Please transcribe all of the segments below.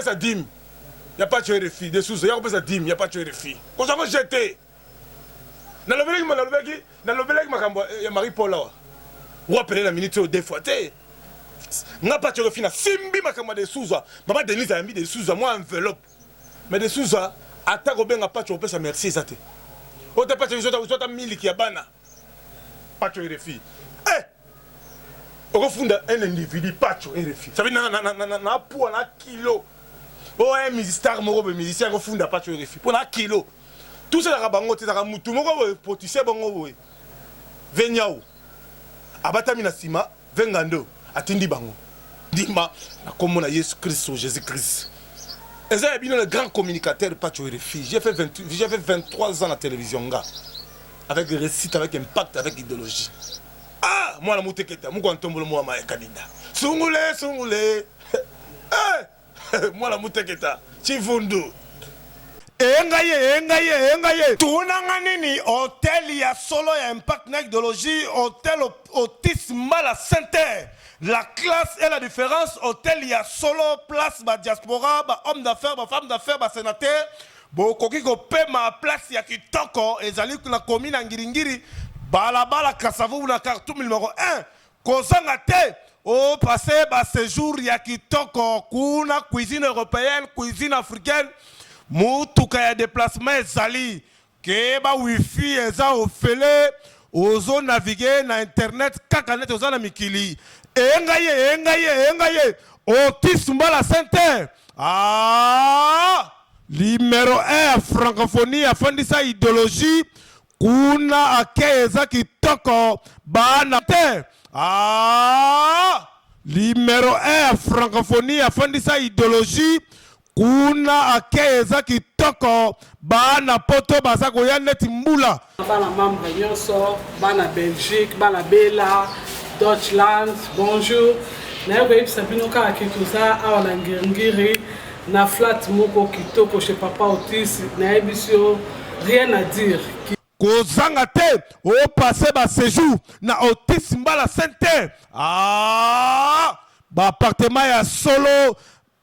ça dim. Il n'y a pas de RFI. Des sous, il y a ça dim. Il n'y a pas de RFI. Quand ça va jeter. Dans le Belgique, il y a Marie-Paul là. Ou appeler la minute deux fois. N'a pas de RFI. Simbi Makamba des sous. Maman Denise a mis des sous. Moi, enveloppe. Mais des sous, attaque au bien à pas de RFI. Merci, ça te. Au départ, tu as mis qui a bana. Pas de RFI. On fonde un individu, pas de RFI. Ça veut dire que na poids, na kilo. Oh, un musicien, musicien, on fonde pas de RFI. Pour un kilo. Tout ça, c'est un peu de moutou. Pour tu sais, bon, Venyao. Abatamina Sima, Vengando, Atindi Bango. Dima, comme on a Jésus-Christ, Jésus-Christ. Et ça, il y a un grand communicateur, pas de RFI. J'ai fait 23 ans à la télévision, avec récit, avec impact, avec idéologie. Ah, moi la mouteketa, moi quand tombe le moi ma candidat. Sungule. Moi la mouteketa, Chifundu. Engaye. Tunanga nini hôtel ya solo ya impact na idéologie, hôtel autisme la santé. La classe et la différence, hôtel ya solo place ba diaspora, ba homme d'affaires, ba femme d'affaires, ba sénateur. Bo koki ko pe ma place ya kitoko ezali la commune Ngiringiri. Balabala Kassavou na carton numéro 1. Kozanga te. Au passé, séjour ya kitoko. Kuna cuisine européenne, cuisine africaine. Moutuka ya déplacement ezali. Keba wifi eza ofele. Ozo naviguer na internet. Kakanet oza na mikili. Engaye. Autisme la santé. Ah! Numéro 1 francophonie afandisa idéologie. Kuna akeza kitoko bana te. Ah! Numéro 1 francophonie afandisa idéologie. Kuna akeza kitoko bana poto bazako ya neti mbula. Bana membre nyonso, bana Belgique, bana Bela, Deutschland, bonjour. Na yoko yipsa bino ka kituza awa na Ngiri na flat moko kitoko chez Papa Otis na ebisio rien à dire. Kozanga te au passé ba séjour na autisme la santé. Ah! Ba appartement ya solo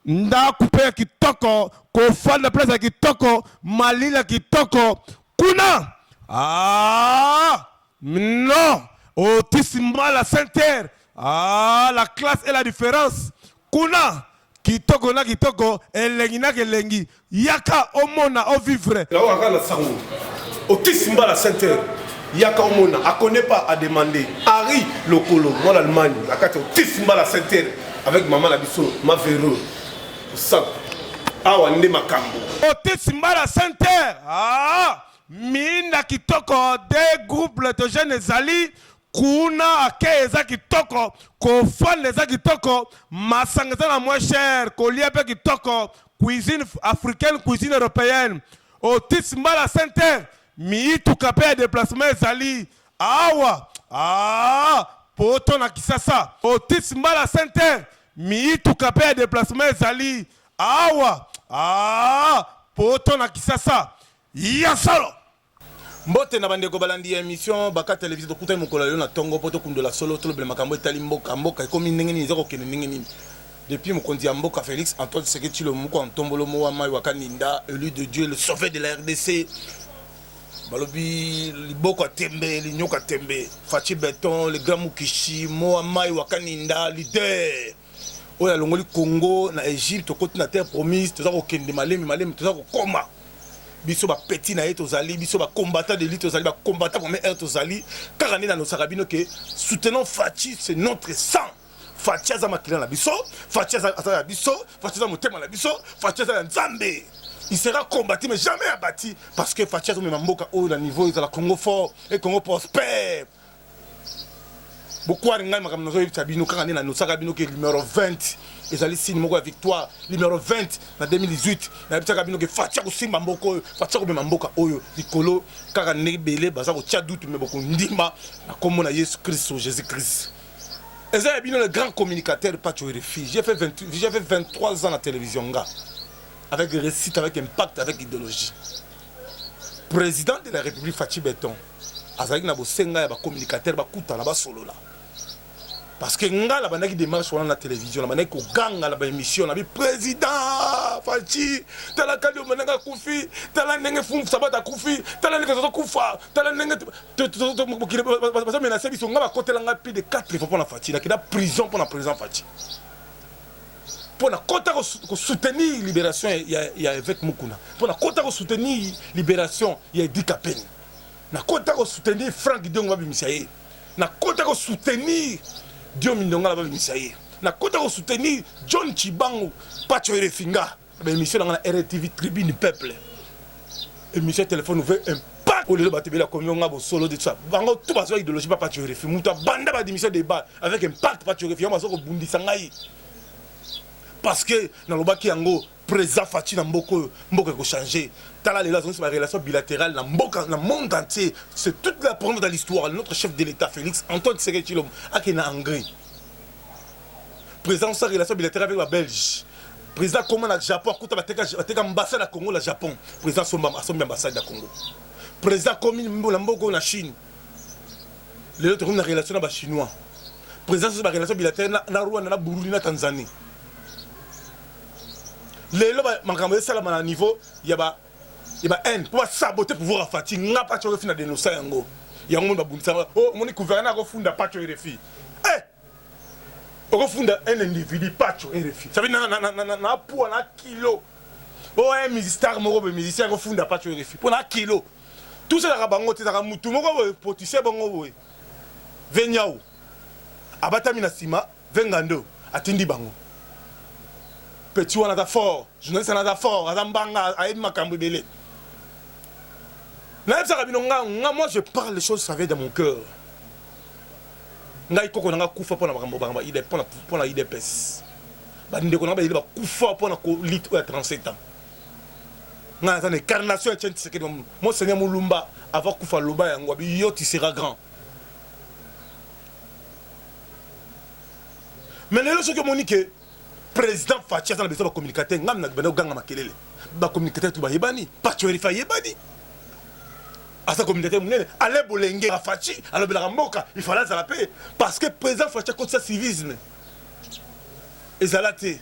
nda couper kitoko ko fanda place kitoko malila kitoko kuna. Ah! Non, autisme la santé. Ah, la classe et la différence. Kuna kitoko na kitoko elengi na kelengi yaka omona o vivre. La waka la sango. Autisme la santé. Yaka omona a connaît pas à demander. Harry Lokolo, moi l'Allemagne, la carte autisme la santé avec maman la biso, ma véro. Ça. Ah wande makambo. Autisme la santé. Ah, mina kitoko des groupes de jeunes zali. Kuna akeza kitoko kofan les kitoko masangeza na moins cher koliape kitoko cuisine africaine cuisine européenne autisme la santé mi tu kapé déplacement ezali awa poto na kisasa autisme la santé mi tu kapé déplacement ezali awa poto na kisasa ya solo. Mbote na bandeko balandi émission baka télévision to kuta mokolo na tongo poto kundola solo to le makambo etali mboka ekomi ndenge nini zako kene ndenge nini depuis mokonzi ya mboka Félix Antoine Tshisekedi le moko ntombolo mo wa mai wakaninda élu de Dieu le sauveur de la RDC balobi liboko tembe linyoka tembe Fachi Beton le grand Mukishi mo wa mai wakaninda leader oya longoli Congo na Égypte côté na terre promise to zako kende malemi to zako koma biso ba petit na eto zali biso ba combattant de lutte zali ba combattant pour eto zali car on est dans nos sarabino que soutenons Fachi c'est notre sang. Fachi za makila na biso, Fachi za biso, Fachi za motema na biso, Fachi za nzambe. Il sera combattu mais jamais abattu parce que Fachi za mboka au niveau de la Congo fort et Congo prospère. Beaucoup de gens qui ont été numéro 20. Ils ont signé une victoire numéro 20 en 2018. Ils ont été Fatia Simba Mboko, Fatia Mboka Oyo, Nicolo, Karané Belé, Bazaro Tchadout, mais beaucoup Ndima, comme on a Jésus-Christ, Jésus-Christ. Ils ont été le grand communicateur de Pacho RFI. J'ai fait 23 ans à la télévision, avec récit, avec impact, avec idéologie. Président de la République Fachi Beton, Azalik Nabosenga, communicateur, Bakuta, Naba Solo là. Parce que nga la bana qui démarche sur la télévision, la bana qui ganga la émission, la président Fachi, tala Kali Mananga Koufi, tala Nenge Foum Sabata Koufi, tala Nenge Zozo Koufa, tala Nenge. Parce que menacé, ils sont à côté de plus de 4 fois pour la Fachi, il y a prison pour la président Fachi. Pour la soutenir la libération, il y a avec Moukouna. Pour la soutenir la libération, il y a Edi Kapeni. Pour la soutenir Franck Dion Wabimisaye. Pour la soutenir Dion Mindonga Wabimisaye. Pour la soutenir John Chibango, Pacho Erefinga. Émission dans la RTV Tribune du Peuple. Émission téléphone ouvert impact. Pour les battre la communion solo de ça. Bango tout parce que idéologie pas Pacho Erefi. Mouta banda ba démission débat avec impact Pacho Erefi. On va se rebundi sangai. Parce que dans le bas qui yango président Fachi na mboko ko changer. Tala les relations bilatérales dans le monde entier. C'est toute la prendre dans l'histoire. Notre chef de l'État Félix Antoine Tshisekedi Tshilombo a qui na Hongrie. Président sa relation bilatérale avec la Belgique. Président comment le Japon a ambassade à Congo, le Japon. Président son ambassade à Congo. Président comme Mboko na Chine. Les autres ont une relation avec les Chinois. Président sa relation bilatérale na Rwanda na Burundi na Tanzanie. Les gens qui ont un niveau, il y a haine. Pour saboter le pouvoir à Fati, il n'y a pas de dénoncer. Il y a un monde qui a oh, mon gouverneur a fondé pas de RFI. On a fondé un individu, pas de RFI. Ça veut dire qu'il y a pour un kilo. Oh, un musicien, un musicien a fondé pas de RFI. Pour un kilo. Tout ça, c'est un moutou. Je suis un moutou. Venyao. Abatamina Sima, Vengando, Atindi Bango. Petit ou a fort, journaliste a fort, Azambanga, Aïd Makambébélé. Moi je parle les choses, ça vient dans mon cœur. Nga iko konanga kufa pona bakamba ide pona IDPS. Ba ndeko na ba ide ba kufa pona ko lit ou 37 ans. Nga za incarnation Etienne Tshisekedi mon Seigneur Mulumba avant kufa loba yango bi yo tu seras grand. Mais les choses que monique président Fachi a besoin de communicateur, ngam na bana ganga makelele. Ba communicateur tu ba yebani, pas tu verifier yebani. Asa communicateur munene, allez bolenge a Fachi, alors bela mboka, il fallait ça la paix parce que président Fachi contre ce civisme. Ezalate.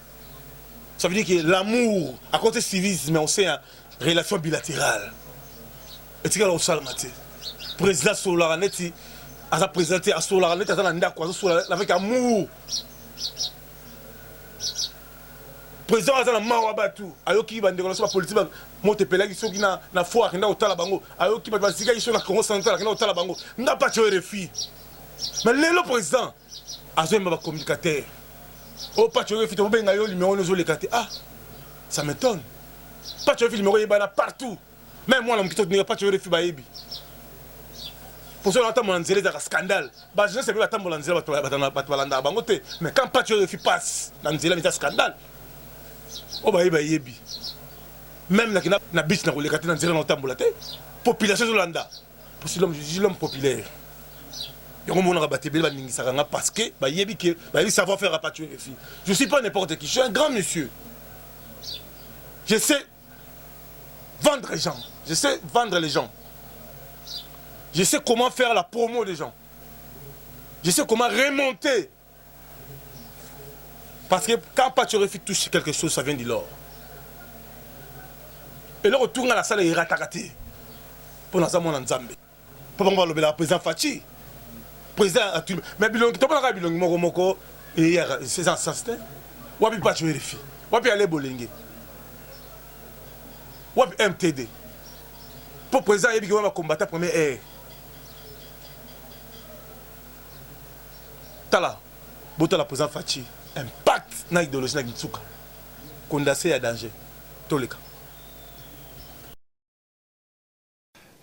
Ça veut dire que l'amour à côté civisme on sait une relation bilatérale. Et tu as au salmate. Président Solaraneti a présenté à Solaraneti à ndako avec amour. Président Azana Mawabatu, Ayoki Bandeko, la politique, Montepelagi, ceux qui na foire, qui na otala bango, Ayoki Bandeko, ils sont na Congo central, qui na otala bango, n'a pas de RFI. Mais le président, Azem Baba communicateur, oh, pas de RFI, tu vas bien numéro nous les cartes. Ah, ça m'étonne. Pas de RFI, numéro Yébana partout. Même moi, je ne pas de RFI Baïbi. Pour cela, on a un scandale. Je ne sais pas si on a un scandale. Mais quand pas de RFI passe, on a un scandale. Oh bah yebi même na biche na koleka na nzela na tambola te population zolanda parce que l'homme populaire yango mona batebele ba ningisaka nga parce que ba yebi que ba yebi savoir faire rapatrier les filles. Je suis pas n'importe qui, je suis un grand monsieur. Je sais vendre les gens, je sais vendre les gens. Je sais comment faire la promo des gens. Je sais comment remonter. Parce que quand Pachorefi touche quelque chose, ça vient de l'or. Et le retour à la salle est ratakate. Pour nous amener en Zambie. Pour nous le président Fachi. Président a tué. Mais bilong, tu peux pas bilong moko et c'est un sens. Wapi Pachorefi. Wapi aller bolingue. Wapi MTD. Pour président il va combattre premier air. Tala. Bota la président Fachi. Impact na idéologie na Gitsuka. Condamné à danger. Toleka.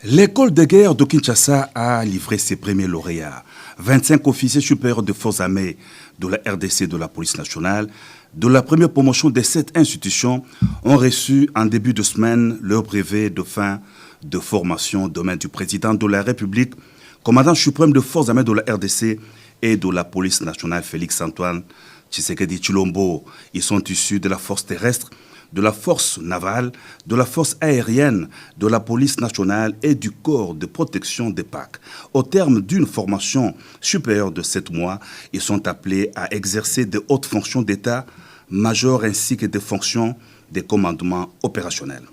L'école de guerre de Kinshasa a livré ses premiers lauréats. 25 officiers supérieurs de forces armées de la RDC de la police nationale de la première promotion de cette institution ont reçu en début de semaine leur brevet de fin de formation de main du président de la République, commandant suprême de forces armées de la RDC et de la police nationale Félix Antoine Tshisekedi Tshilombo. Ils sont issus de la force terrestre, de la force navale, de la force aérienne, de la police nationale et du corps de protection des PAC. Au terme d'une formation supérieure de 7 mois, ils sont appelés à exercer de hautes fonctions d'État, major ainsi que des fonctions des commandements opérationnels.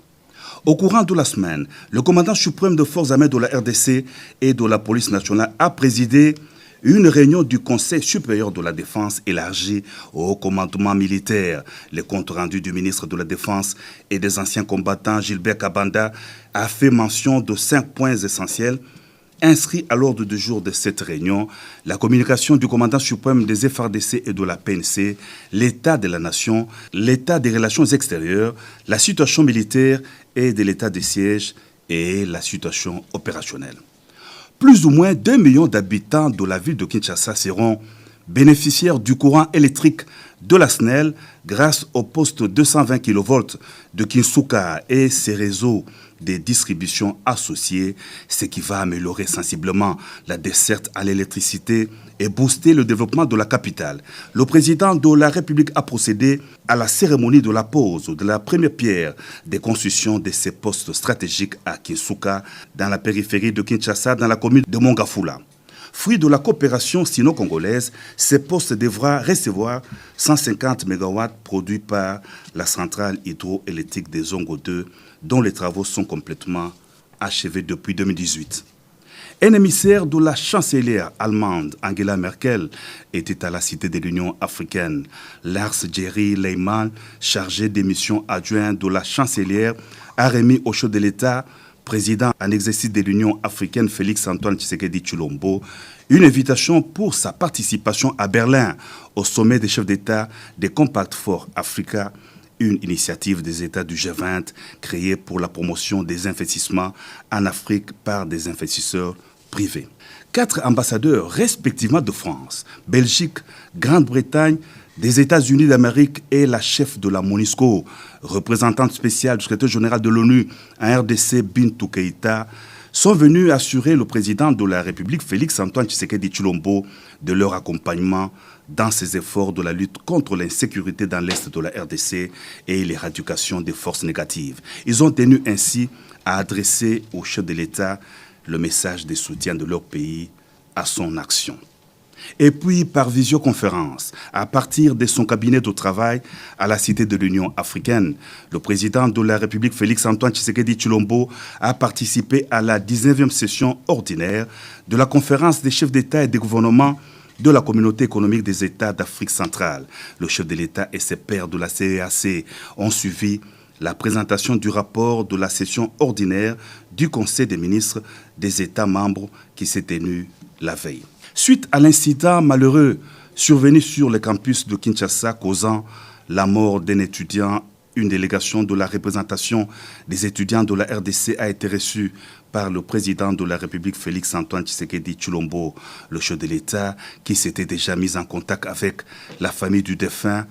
Au courant de la semaine, le commandant suprême des forces armées de la RDC et de la police nationale a présidé une réunion du Conseil supérieur de la défense élargie au commandement militaire. Le compte rendu du ministre de la Défense et des anciens combattants Gilbert Kabanda a fait mention de 5 points essentiels. Inscrit à l'ordre du jour de cette réunion, la communication du commandant suprême des FARDC et de la PNC, l'état de la nation, l'état des relations extérieures, la situation militaire et de l'état de siège et la situation opérationnelle. Plus ou moins 2 millions d'habitants de la ville de Kinshasa seront bénéficiaires du courant électrique de la SNEL grâce au poste 220 kV de Kinsuka et ses réseaux de distribution associés, ce qui va améliorer sensiblement la desserte à l'électricité et booster le développement de la capitale. Le président de la République a procédé à la cérémonie de la pose de la première pierre des constructions de ces postes stratégiques à Kinsuka, dans la périphérie de Kinshasa, dans la commune de Mongafula. Fruit de la coopération sino-congolaise, ces postes devra recevoir 150 MW produits par la centrale hydroélectrique des Zongo 2, dont les travaux sont complètement achevés depuis 2018. Un émissaire de la chancelière allemande Angela Merkel était à la Cité de l'Union africaine. Lars Jerry Leymann, chargé des missions adjointes de la chancelière, a remis au chef de l'État, président en exercice de l'Union africaine Félix-Antoine Tshisekedi Tshilombo, une invitation pour sa participation à Berlin au sommet des chefs d'État des Compact for Africa, une initiative des États du G20 créée pour la promotion des investissements en Afrique par des investisseurs privés. 4 ambassadeurs respectivement de France, Belgique, Grande-Bretagne, des États-Unis d'Amérique et la chef de la MONUSCO, représentante spéciale du secrétaire général de l'ONU en RDC, Bintou Keïta, sont venus assurer le président de la République, Félix-Antoine Tshisekedi Tshilombo, de leur accompagnement dans ses efforts de la lutte contre l'insécurité dans l'Est de la RDC et l'éradication des forces négatives. Ils ont tenu ainsi à adresser au chef de l'État le message de soutien de leur pays à son action. Et puis, par visioconférence, à partir de son cabinet de travail à la Cité de l'Union africaine, le président de la République, Félix-Antoine Tshisekedi Tshilombo, a participé à la 19e session ordinaire de la conférence des chefs d'État et de gouvernement de la communauté économique des États d'Afrique centrale. Le chef de l'État et ses pairs de la CEAC ont suivi la présentation du rapport de la session ordinaire du Conseil des ministres des États membres qui s'est tenue la veille. Suite à l'incident malheureux survenu sur le campus de Kinshasa causant la mort d'un étudiant, une délégation de la représentation des étudiants de la RDC a été reçue par le président de la République, Félix-Antoine Tshisekedi Tshilombo, le chef de l'État, qui s'était déjà mis en contact avec la famille du défunt,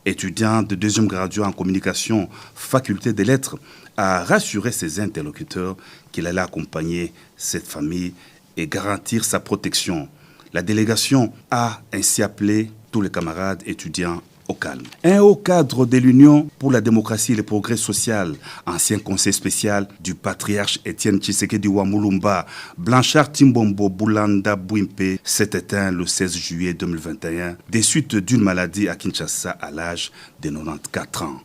étudiant de 2e graduat en communication, faculté des lettres, a rassuré ses interlocuteurs qu'il allait accompagner cette famille et garantir sa protection. La délégation a ainsi appelé tous les camarades étudiants au calme. Un haut cadre de l'Union pour la démocratie et le progrès social, ancien conseil spécial du patriarche Étienne Tshisekedi Wamulumba, Blanchard Timbombo Boulanda Bouimpe, s'est éteint le 16 juillet 2021 des suites d'une maladie à Kinshasa à l'âge de 94 ans.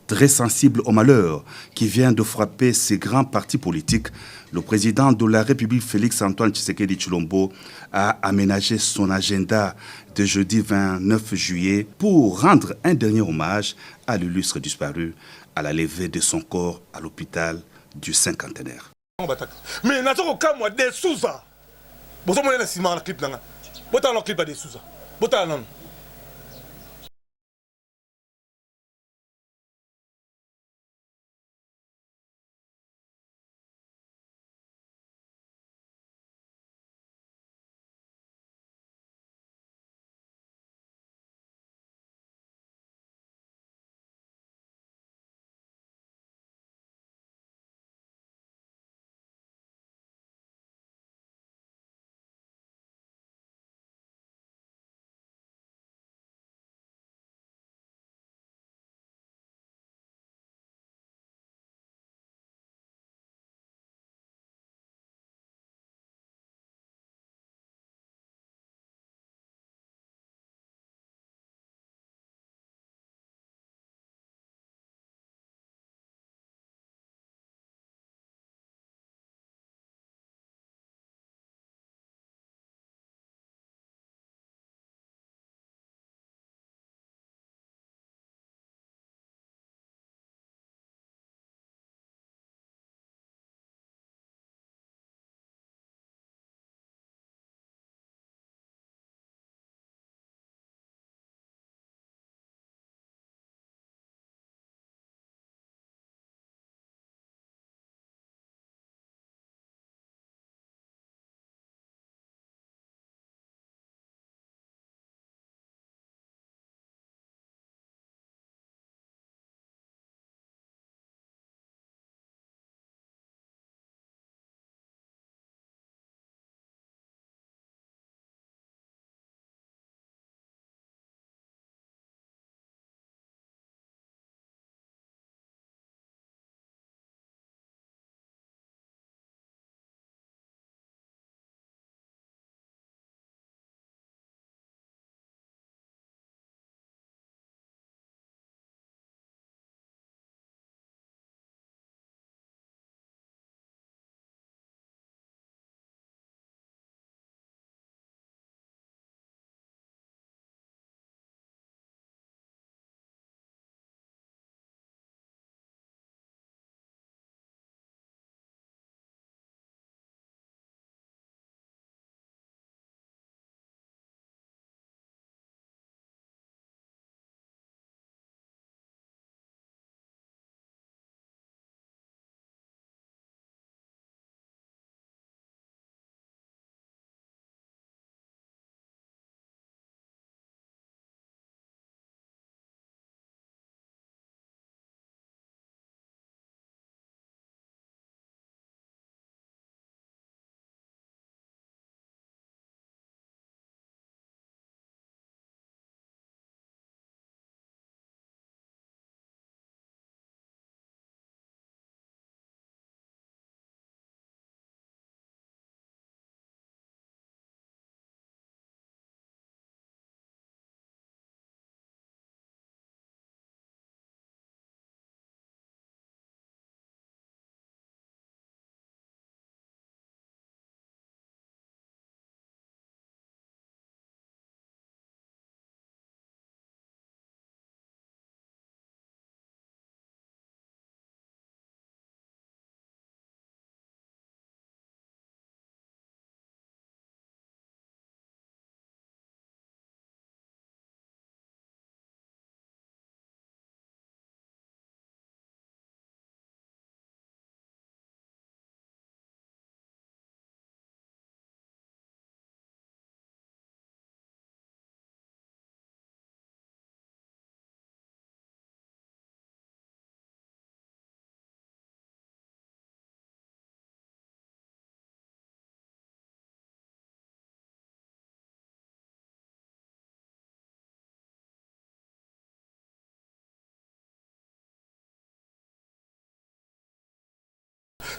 Très sensible au malheur qui vient de frapper ces grands partis politiques, le président de la République, Félix-Antoine Tshisekedi Tshilombo, a aménagé son agenda de jeudi 29 juillet pour rendre un dernier hommage à l'illustre disparu à la levée de son corps à l'hôpital du Cinquantenaire. Mais natoko kamwa de Souza. Bozo mona na sima na clip nanga. Bota na clip de Souza. Bota non.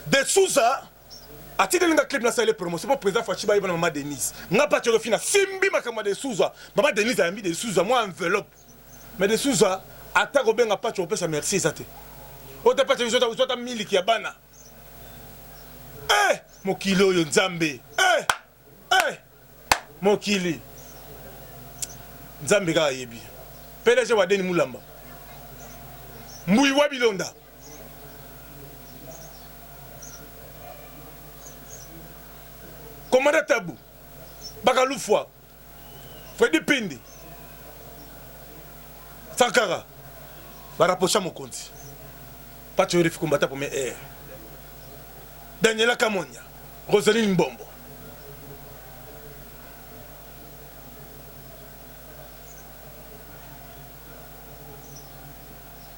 De Souza, a ti delinga clip na sale promotion pour président Fachiba et maman Denise. N'a pas tiré fina simbi makama de Souza. Maman Denise a mis de Souza moi enveloppe. Mais de Souza ata go benga pas tu sa merci ça te. O te pas tu ta miliki ya bana. Eh mokili oyo Nzambe. Mokili. Nzambe ka yebi. PDG wa Deni Mulamba. Mui wa Bilonda. Commandant Tabou, Bakalufwa, Freddy Pindi, Sankara, Barapocha Mokonzi, Patrick combattant pour mes airs, Daniela Kamonia, Rosaline Mbombo.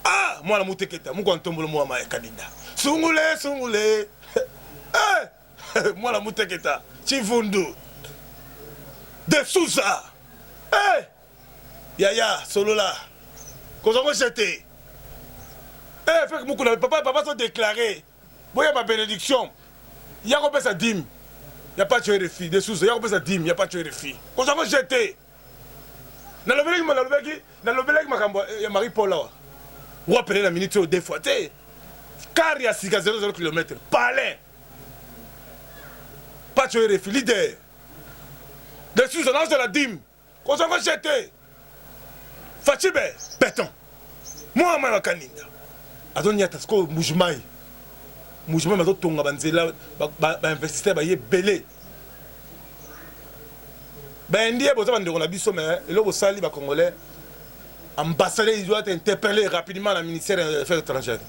Ah, moi la mouteketa, moi quand tombe le moi ma candidat. Sungule. Moi la mouteketa, Chivundu, De Souza, Yaya, solo là, qu'on s'en jeté. Fait que beaucoup de papa sont déclarés. Bon, il y a ma bénédiction. Il y a combien ça dîme. Il n'y a pas de tuer les filles. De Souza, il y a combien ça dîme. Il n'y a pas de tuer les filles. Qu'on s'en jeté. Dans le Belgique, il y a Marie-Paul là. Ou appeler la minute deux fois. Car il y a 0,0 km. Palais. Pas tuer les filles, leader. De Souza, dans la dîme. Qu'on s'en va jeter. Fachibe, béton. Moi, je suis Kaninda. Adonia Tasko, Moujmaï. Moujmaï, je suis Tonga, Banzela, investisseur, je suis belé. Ben, Indien, je suis en Abisso, mais là, je suis Congolais. Ambassadeur, il doit être interpellé rapidement dans le ministère des Affaires étrangères.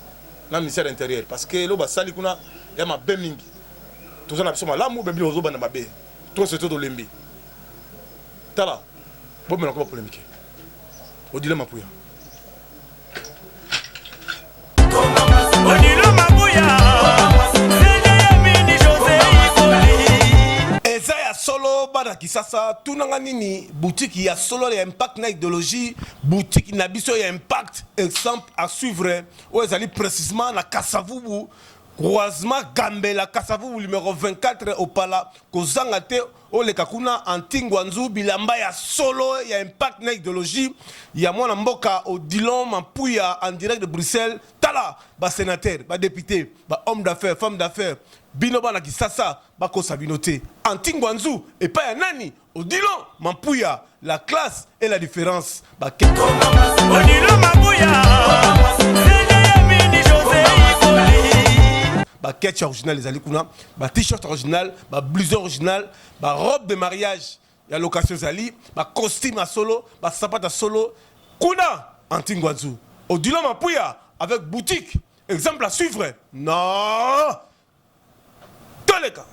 Dans le ministère intérieur. Parce que là, il y a ma bémingi. Tout ça, je suis là, je suis là, je suis tout c'est tout de l'embi. Tala, bon, mais on va polémiquer. Odile Mapouya. Eza ya solo bana kisasa tunanga nini boutique ya solo ya impact na idéologie boutique na biso ya impact exemple à suivre où ezali précisément na Kasavubu croisement Gambela Kasavubu numéro 24 au Pala kozanga te ole kakuna antingwanzu bilamba ya solo ya impact na idéologie ya mwana mboka Odilon Mapouya en direct de Bruxelles tala ba sénateur ba député ba homme d'affaires femme d'affaires bino bana kisasa bakosa bino te antingwanzu et pas ya nani Odilon Mapouya la classe et la différence ba Odilon Mapouya ba ketch original les alikuna ba t-shirt original ba blouson original ba robe de mariage ya location zali ba costume à solo ba sapato à solo kuna antingwanzu Odilon Mapouya avec boutique exemple à suivre non tous les cas